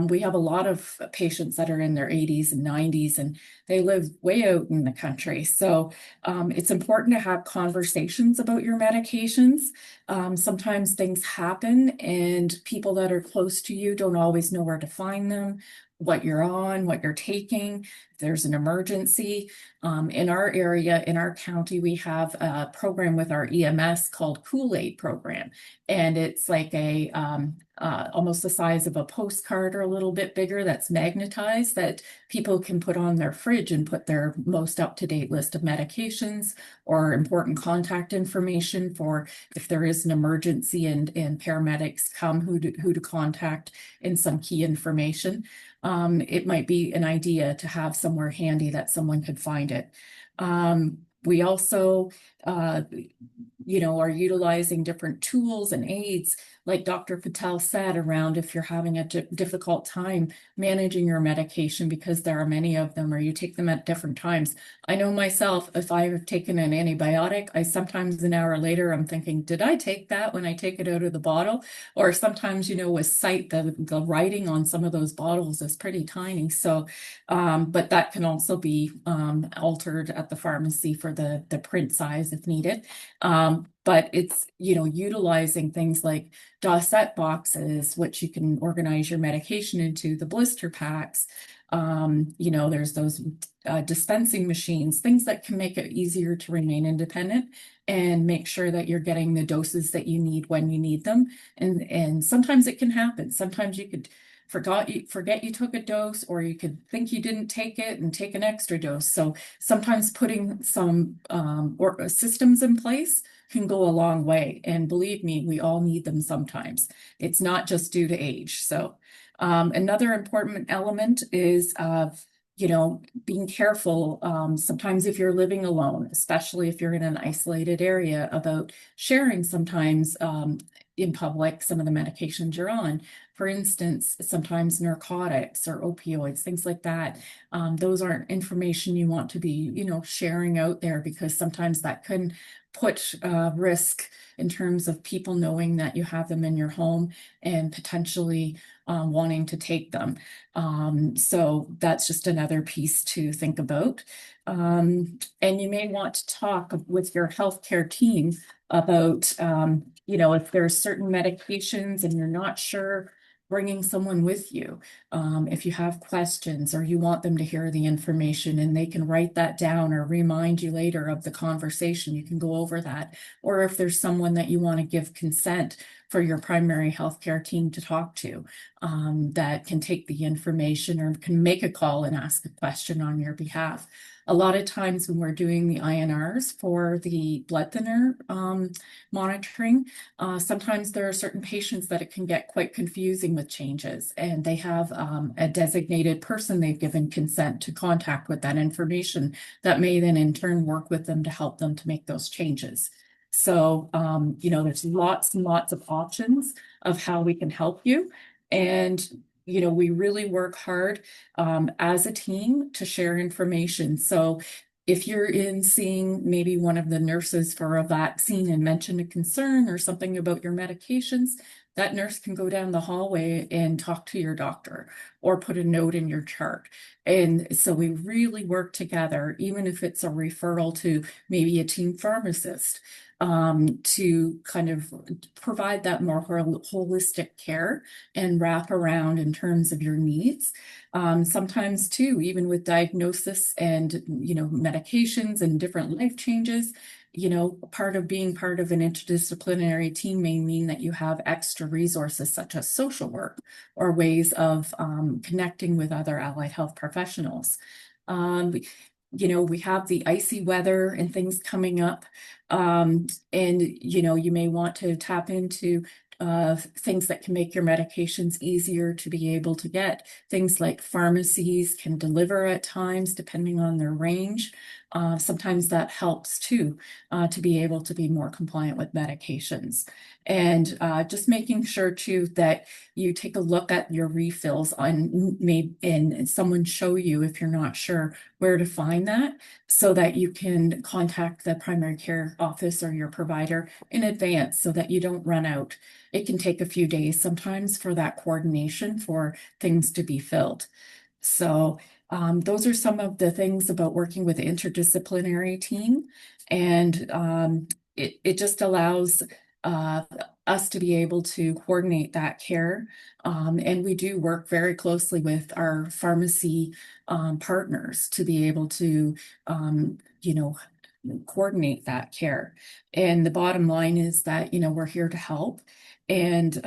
We have a lot of patients that are in their 80s and 90s, and they live way out in the country. So it's important to have conversations about your medications. Sometimes things happen, and people that are close to you don't always know where to find them, what you're on, what you're taking. If there's an emergency. In our area, in our county, we have a program with our EMS called Kool-Aid program. And it's like almost the size of a postcard or a little bit bigger that's magnetized that people can put on their fridge and put their most up-to-date list of medications or important contact information for if there is an emergency and paramedics come, who to contact, and some key information. It might be an idea to have somewhere handy that someone could find it. We also, are utilizing different tools and aids, like Dr. Patel said, around if you're having a difficult time managing your medication, because there are many of them, or you take them at different times. I know myself, if I've taken an antibiotic, I sometimes an hour later, I'm thinking, did I take that when I take it out of the bottle? Or sometimes, with sight, the writing on some of those bottles is pretty tiny. So, but that can also be altered at the pharmacy for the print size if needed. But it's, utilizing things like dosette boxes, which you can organize your medication into, the blister packs. There's those dispensing machines, things that can make it easier to remain independent and make sure that you're getting the doses that you need when you need them. And sometimes it can happen. Sometimes you could forget you took a dose, or you could think you didn't take it and take an extra dose. So sometimes putting some systems in place can go a long way. And believe me, we all need them sometimes. It's not just due to age. So another important element is being careful. Sometimes if you're living alone, especially if you're in an isolated area, about sharing sometimes in public some of the medications you're on. For instance, sometimes narcotics or opioids, things like that. Those aren't information you want to be, sharing out there, because sometimes that can put risk in terms of people knowing that you have them in your home and potentially wanting to take them. So that's just another piece to think about. And you may want to talk with your healthcare team about, if there's certain medications and you're not sure, bringing someone with you. If you have questions or you want them to hear the information and they can write that down or remind you later of the conversation, you can go over that. Or if there's someone that you want to give consent for your primary healthcare team to talk to, that can take the information or can make a call and ask a question on your behalf. A lot of times when we're doing the INRs for the blood thinner monitoring, sometimes there are certain patients that it can get quite confusing with changes, and they have a designated person they've given consent to contact with that information that may then in turn work with them to help them to make those changes. So, there's lots and lots of options of how we can help you. And we really work hard as a team to share information. So if you're in seeing maybe one of the nurses for a vaccine and mention a concern or something about your medications, that nurse can go down the hallway and talk to your doctor or put a note in your chart. And so we really work together, even if it's a referral to maybe a team pharmacist, to kind of provide that more holistic care and wrap around in terms of your needs. Sometimes too, even with diagnosis and, medications and different life changes, part of being part of an interdisciplinary team may mean that you have extra resources such as social work or ways of connecting with other allied health professionals. We have the icy weather and things coming up. And, you may want to tap into things that can make your medications easier to be able to get. Things like pharmacies can deliver at times, depending on their range. Sometimes that helps too, to be able to be more compliant with medications. And just making sure too that you take a look at your refills and someone show you, if you're not sure, where to find that, so that you can contact the primary care office or your provider in advance so that you don't run out. It can take a few days sometimes for that coordination for things to be filled. So those are some of the things about working with an interdisciplinary team. And it just allows us to be able to coordinate that care. And we do work very closely with our pharmacy partners to be able to, coordinate that care. And the bottom line is that, we're here to help. And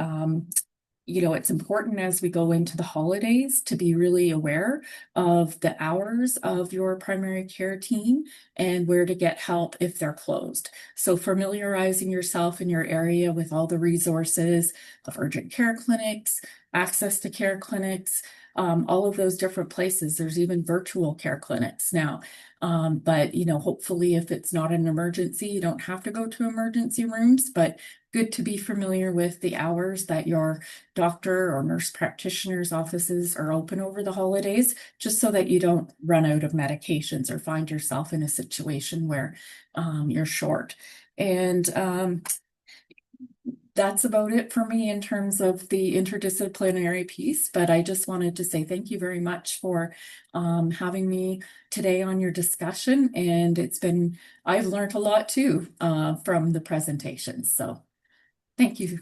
it's important as we go into the holidays to be really aware of the hours of your primary care team and where to get help if they're closed. So familiarizing yourself in your area with all the resources of urgent care clinics, access to care clinics, all of those different places. There's even virtual care clinics now. But hopefully if it's not an emergency, you don't have to go to emergency rooms, but good to be familiar with the hours that your doctor or nurse practitioner's offices are open over the holidays, just so that you don't run out of medications or find yourself in a situation where you're short. And that's about it for me in terms of the interdisciplinary piece, but I just wanted to say thank you very much for having me today on your discussion. And I've learned a lot too from the presentation. So thank you.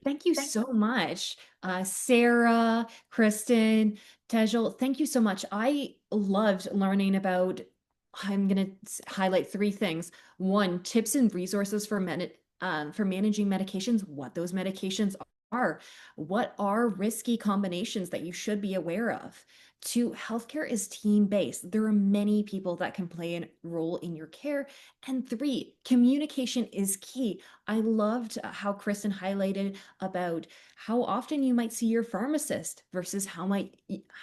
Thank you so much, Sarah, Kristen, Tejal. Thank you so much. I loved learning about, I'm going to highlight three things. One, tips and resources for managing medications, what those medications are, what are risky combinations that you should be aware of. Two, healthcare is team-based. There are many people that can play a role in your care. And three, communication is key. I loved how Kristen highlighted about how often you might see your pharmacist versus how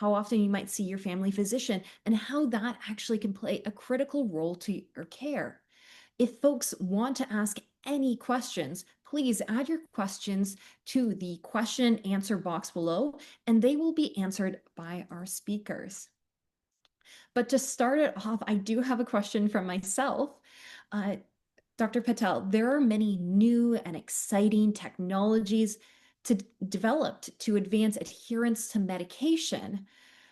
often you might see your family physician, and how that actually can play a critical role to your care. If folks want to ask any questions, please add your questions to the question and answer box below, and they will be answered by our speakers. But to start it off, I do have a question from myself. Dr. Patel, there are many new and exciting technologies developed to advance adherence to medication.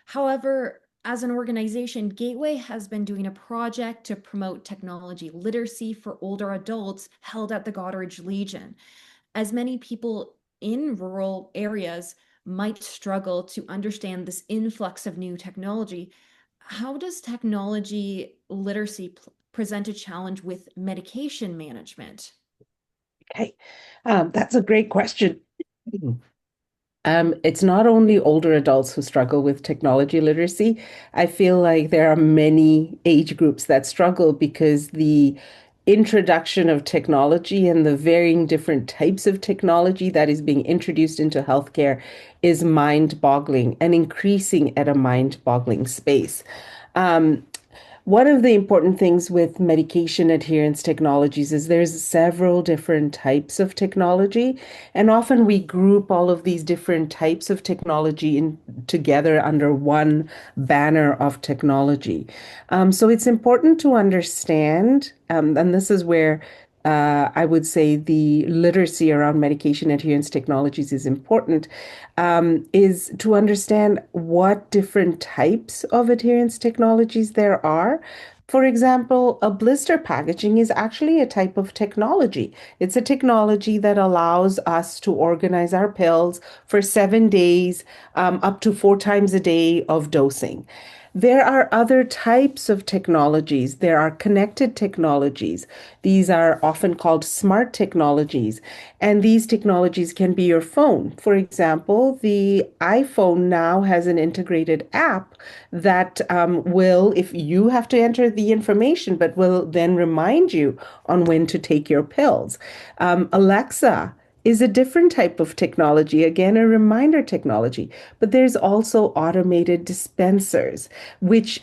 However, as an organization, Gateway has been doing a project to promote technology literacy for older adults held at the Goderich Legion. As many people in rural areas might struggle to understand this influx of new technology, how does technology literacy present a challenge with medication management? Okay, that's a great question. It's not only older adults who struggle with technology literacy. I feel like there are many age groups that struggle because the introduction of technology and the varying different types of technology that is being introduced into healthcare is mind-boggling and increasing at a mind-boggling pace. One of the important things with medication adherence technologies is there's several different types of technology, and often we group all of these different types of technology together under one banner of technology. So it's important to understand, and this is where I would say the literacy around medication adherence technologies is important, is to understand what different types of adherence technologies there are. For example, a blister packaging is actually a type of technology. It's a technology that allows us to organize our pills for 7 days, up to 4 times a day of dosing. There are other types of technologies. There are connected technologies. These are often called smart technologies. And these technologies can be your phone. For example, the iPhone now has an integrated app that will, if you have to enter the information, but will then remind you on when to take your pills. Alexa is a different type of technology, again, a reminder technology. But there's also automated dispensers, which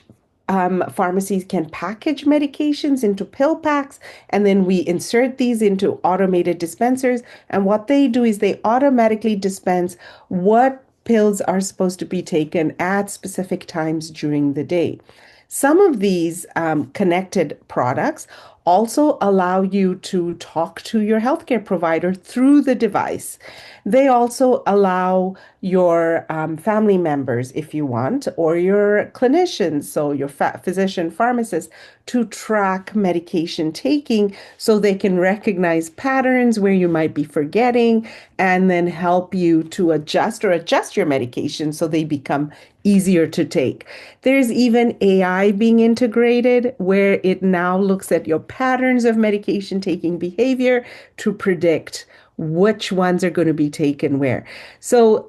pharmacies can package medications into pill packs, and then we insert these into automated dispensers. And what they do is they automatically dispense what pills are supposed to be taken at specific times during the day. Some of these connected products also allow you to talk to your healthcare provider through the device. They also allow your family members, if you want, or your clinicians, so your physician, pharmacist, to track medication taking so they can recognize patterns where you might be forgetting and then help you to adjust your medication so they become easier to take. There's even AI being integrated where it now looks at your patterns of medication taking behavior to predict which ones are going to be taken where. So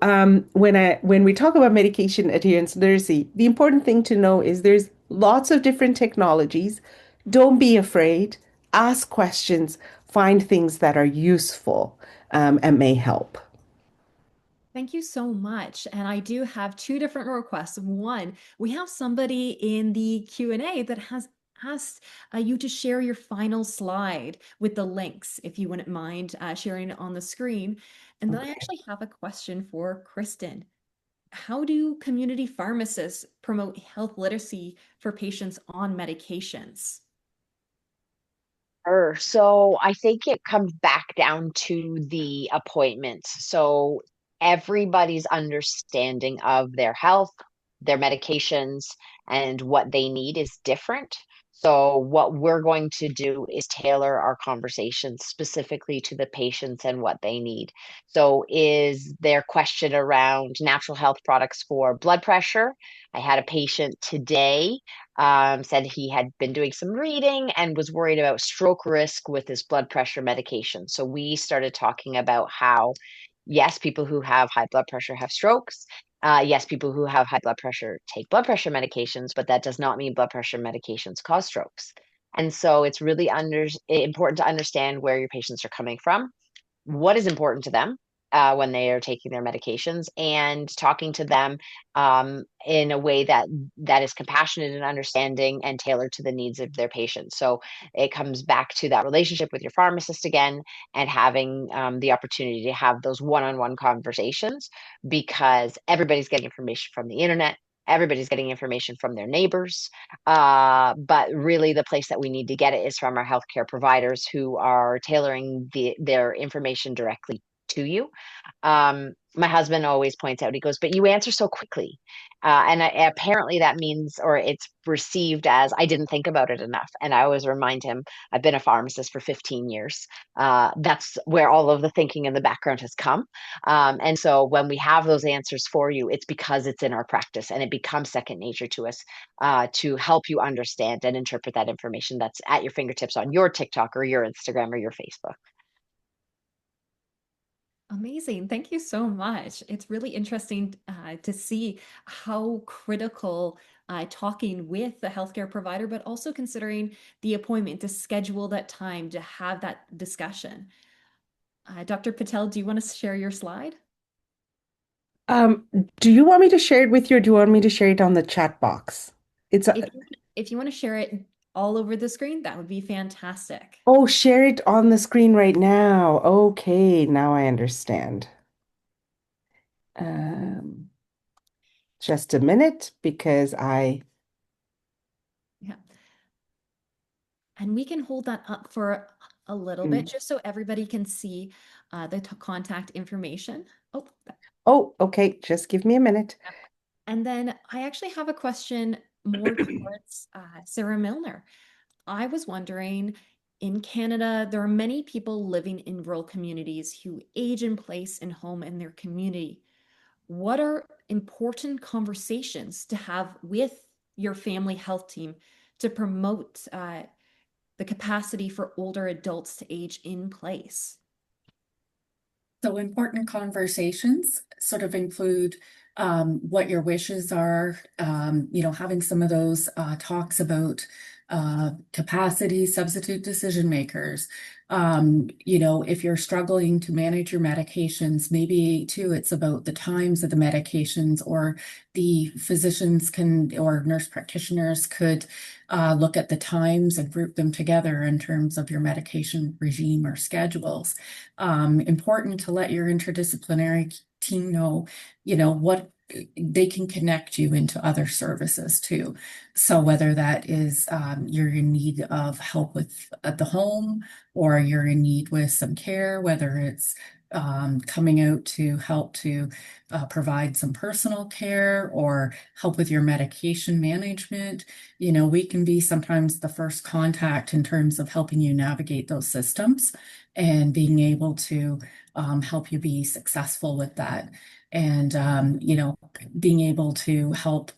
when we talk about medication adherence literacy, the important thing to know is there's lots of different technologies. Don't be afraid. Ask questions. Find things that are useful and may help. Thank you so much. And I do have two different requests. One, we have somebody in the Q&A that has asked you to share your final slide with the links, if you wouldn't mind sharing it on the screen. And then I actually have a question for Kristen. How do community pharmacists promote health literacy for patients on medications? Sure. So I think it comes back down to the appointments. So everybody's understanding of their health, their medications, and what they need is different. So what we're going to do is tailor our conversations specifically to the patients and what they need. So is their question around natural health products for blood pressure? I had a patient today said he had been doing some reading and was worried about stroke risk with his blood pressure medication. So we started talking about how, yes, people who have high blood pressure have strokes. Yes, people who have high blood pressure take blood pressure medications, but that does not mean blood pressure medications cause strokes. And so it's really important to understand where your patients are coming from, what is important to them when they are taking their medications, and talking to them in a way that is compassionate and understanding and tailored to the needs of their patients. So it comes back to that relationship with your pharmacist again, and having the opportunity to have those one-on-one conversations, because everybody's getting information from the internet. Everybody's getting information from their neighbors. But really, the place that we need to get it is from our healthcare providers who are tailoring their information directly to you. My husband always points out, he goes, but you answer so quickly. Apparently that means, or it's received as, I didn't think about it enough. And I always remind him, I've been a pharmacist for 15 years. That's where all of the thinking in the background has come. And so when we have those answers for you, it's because it's in our practice and it becomes second nature to us to help you understand and interpret that information that's at your fingertips on your TikTok or your Instagram or your Facebook. Amazing. Thank you so much. It's really interesting to see how critical talking with the healthcare provider, but also considering the appointment to schedule that time to have that discussion. Dr. Patel, do you want to share your slide? Um, do you want me to share it with you, or do you want me to share it on the chat box? It's a, If you want to share it all over the screen, that would be fantastic. oh, share it on the screen right now. Okay, now I understand. Um, just a minute because Yeah. And we can hold that up for a little bit mm. just so everybody can see the contact information. Oh, Oh, okay, just give me a minute. and then I actually have a question more towards Sarah Milner. I was wondering, in Canada, there are many people living in rural communities who age in place and home in their community. What are important conversations to have with your family health team to promote the capacity for older adults to age in place? So important conversations sort of include what your wishes are, having some of those talks about capacity, substitute decision makers. If you're struggling to manage your medications, maybe too, it's about the times of the medications, or the physicians can, or nurse practitioners could look at the times and group them together in terms of your medication regime or schedules. Important to let your interdisciplinary team know, what they can connect you into other services too. So whether that is you're in need of help with at the home, or you're in need with some care, whether it's coming out to help to provide some personal care or help with your medication management, we can be sometimes the first contact in terms of helping you navigate those systems and being able to help you be successful with that. And, being able to help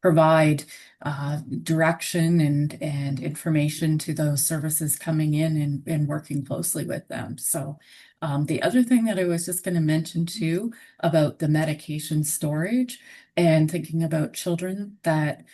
provide direction and information to those services coming in, and working closely with them. So the other thing that I was just going to mention too about the medication storage and thinking about children, that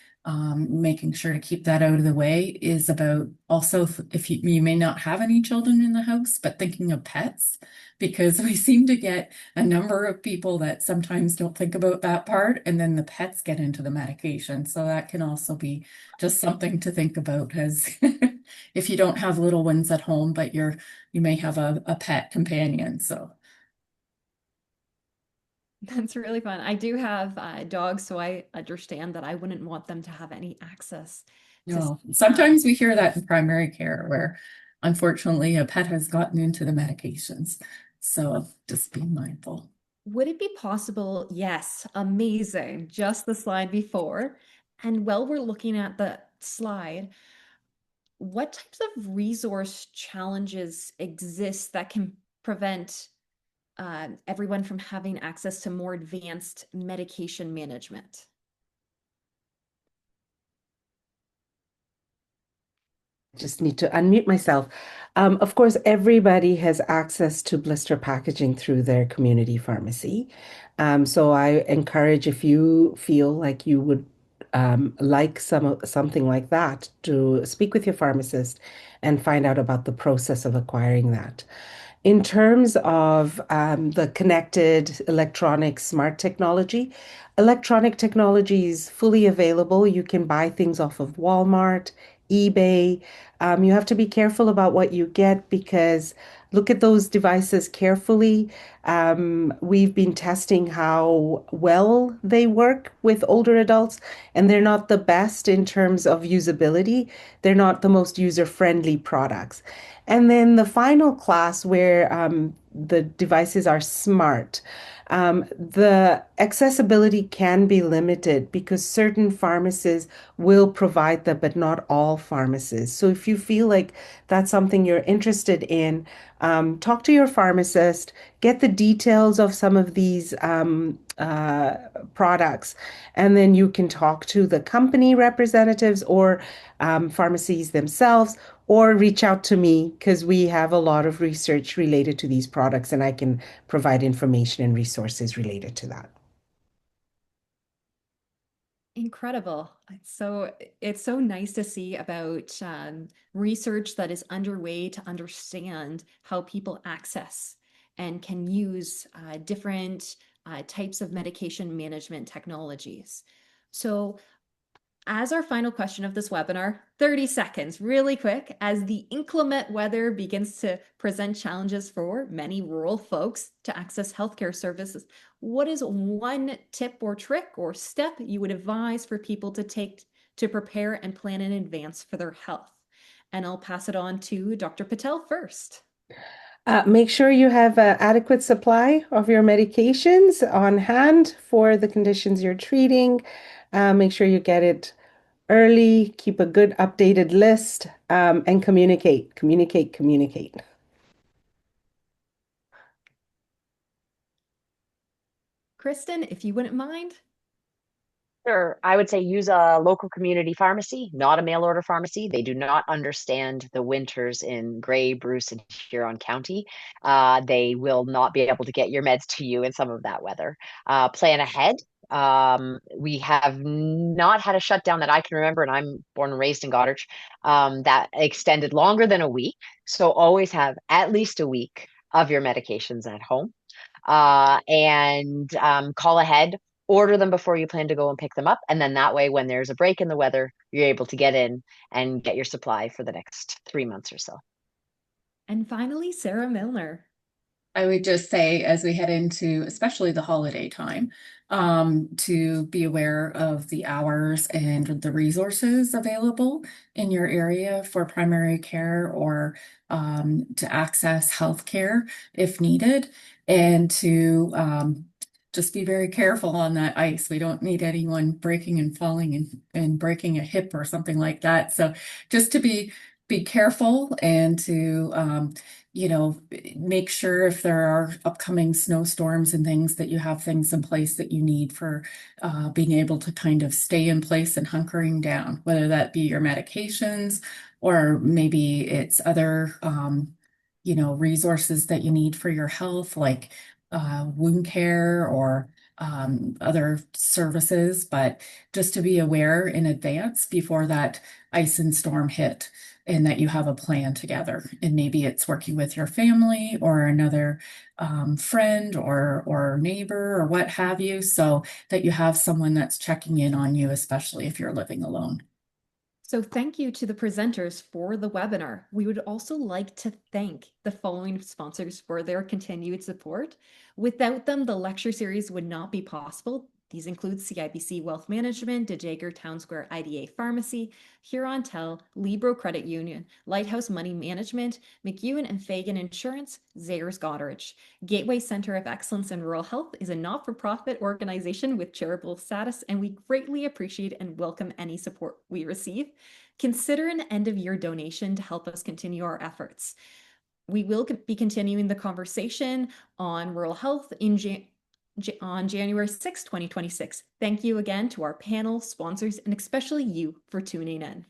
making sure to keep that out of the way is about also, if you may not have any children in the house, but thinking of pets, because we seem to get a number of people that sometimes don't think about that part, and then the pets get into the medication. So that can also be just something to think about, as if you don't have little ones at home, but you may have a pet companion. So That's really fun. I do have dogs, so I understand that I wouldn't want them to have any access to. sometimes we hear that in primary care, where unfortunately a pet has gotten into the medications. So just be mindful. Would it be possible? Yes, amazing. Just the slide before. And while we're looking at the slide, what types of resource challenges exist that can prevent everyone from having access to more advanced medication management? Just need to unmute myself. Of course, everybody has access to blister packaging through their community pharmacy. So I encourage, if you feel like you would like something like that, to speak with your pharmacist and find out about the process of acquiring that. In terms of the connected electronic smart technology, electronic technology is fully available. You can buy things off of Walmart, eBay. You have to be careful about what you get, because look at those devices carefully. We've been testing how well they work with older adults, and they're not the best in terms of usability. They're not the most user-friendly products. And then the final class, where the devices are smart. The accessibility can be limited because certain pharmacies will provide them, but not all pharmacies. So if you feel like that's something you're interested in, talk to your pharmacist, get the details of some of these products, and then you can talk to the company representatives, or pharmacies themselves, or reach out to me, because we have a lot of research related to these products, and I can provide information and resources related to that. Incredible. It's so nice to see about research that is underway to understand how people access and can use different types of medication management technologies. So as our final question of this webinar, 30 seconds, really quick, as the inclement weather begins to present challenges for many rural folks to access healthcare services, what is one tip or trick or step you would advise for people to take to prepare and plan in advance for their health? And I'll pass it on to Dr. Patel first. Make sure you have an adequate supply of your medications on hand for the conditions you're treating. Make sure you get it early, keep a good updated list, and communicate, communicate, communicate. Kristen, if you wouldn't mind. Sure. I would say use a local community pharmacy, not a mail order pharmacy. They do not understand the winters in Grey, Bruce, and Huron County. They will not be able to get your meds to you in some of that weather. Plan ahead. We have not had a shutdown that I can remember, and I'm born and raised in Goderich, that extended longer than a week. So always have at least a week of your medications at home. And call ahead, order them before you plan to go and pick them up. And then that way, when there's a break in the weather, you're able to get in and get your supply for the next 3 months or so. And finally, Sarah Milner. I would just say, as we head into especially the holiday time, to be aware of the hours and the resources available in your area for primary care or to access healthcare if needed, and to just be very careful on that ice. We don't need anyone breaking and falling and breaking a hip or something like that. So just to be careful and to make sure if there are upcoming snowstorms and things that you have things in place that you need for being able to kind of stay in place and hunkering down, whether that be your medications or maybe it's other, resources that you need for your health, like wound care or other services, but just to be aware in advance before that ice and storm hit and that you have a plan together. And maybe it's working with your family or another friend or neighbor or what have you, so that you have someone that's checking in on you, especially if you're living alone. So thank you to the presenters for the webinar. We would also like to thank the following sponsors for their continued support. Without them, the lecture series would not be possible. These include CIBC Wealth Management, DeJager Town Square IDA Pharmacy, Hurontel, Libro Credit Union, Lighthouse Money Management, McEwen and Fagan Insurance, Zehrs Goderich. Gateway Center of Excellence in Rural Health is a not-for-profit organization with charitable status, and we greatly appreciate and welcome any support we receive. Consider an end-of-year donation to help us continue our efforts. We will be continuing the conversation on rural health on January 6, 2026. Thank you again to our panel, sponsors, and especially you for tuning in.